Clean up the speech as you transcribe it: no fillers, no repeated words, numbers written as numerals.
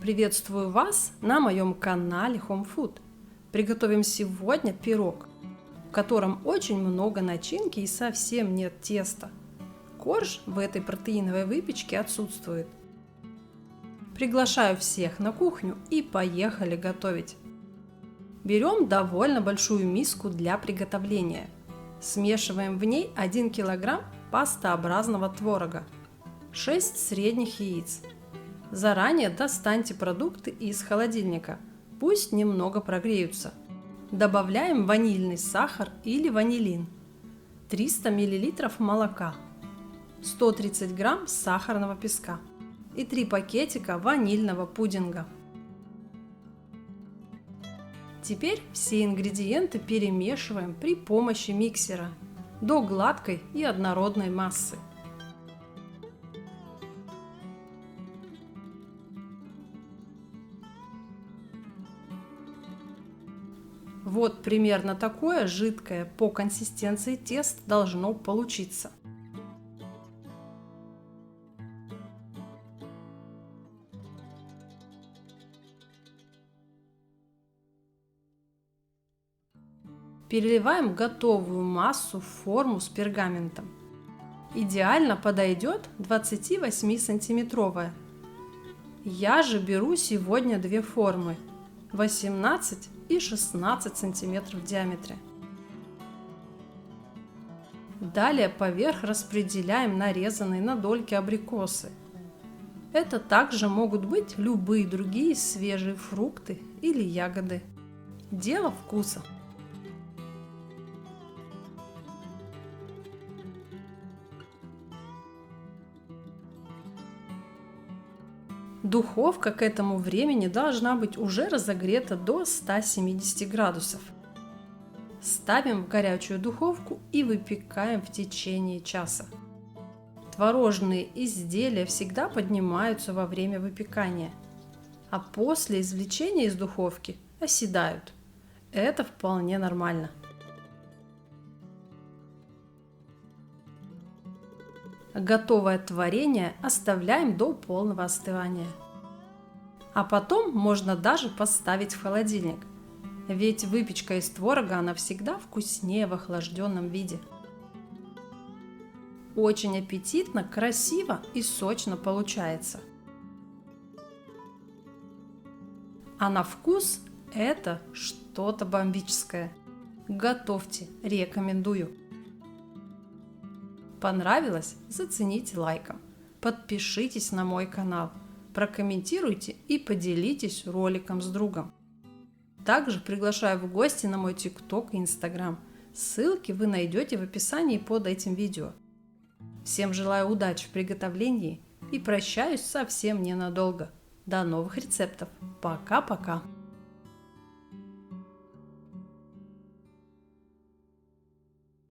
Приветствую вас на моем канале Home Food. Приготовим сегодня пирог, в котором очень много начинки и совсем нет теста. Корж в этой протеиновой выпечке отсутствует. Приглашаю всех на кухню и поехали готовить. Берем довольно большую миску для приготовления. Смешиваем в ней 1 кг пастообразного творога, 6 средних яиц. Заранее достаньте продукты из холодильника, пусть немного прогреются. Добавляем ванильный сахар или ванилин, 300 мл молока, 130 г сахарного песка и 3 пакетика ванильного пудинга. Теперь все ингредиенты перемешиваем при помощи миксера до гладкой и однородной массы. Вот примерно такое жидкое по консистенции тесто должно получиться. Переливаем готовую массу в форму с пергаментом. Идеально подойдет 28-сантиметровая. Я же беру сегодня две формы, 18 и 16 сантиметров в диаметре. Далее поверх распределяем нарезанные на дольки абрикосы. Это также могут быть любые другие свежие фрукты или ягоды. Дело вкуса. Духовка к этому времени должна быть уже разогрета до 170 градусов. Ставим в горячую духовку и выпекаем в течение часа. Творожные изделия всегда поднимаются во время выпекания, а после извлечения из духовки оседают. Это вполне нормально. Готовое творение оставляем до полного остывания. А потом можно даже поставить в холодильник, ведь выпечка из творога она всегда вкуснее в охлажденном виде. Очень аппетитно, красиво и сочно получается. А на вкус это что-то бомбическое. Готовьте, рекомендую. Понравилось? Зацените лайком. Подпишитесь на мой канал, прокомментируйте и поделитесь роликом с другом. Также приглашаю в гости на мой TikTok и Instagram. Ссылки вы найдете в описании под этим видео. Всем желаю удачи в приготовлении и прощаюсь совсем ненадолго. До новых рецептов. Пока-пока!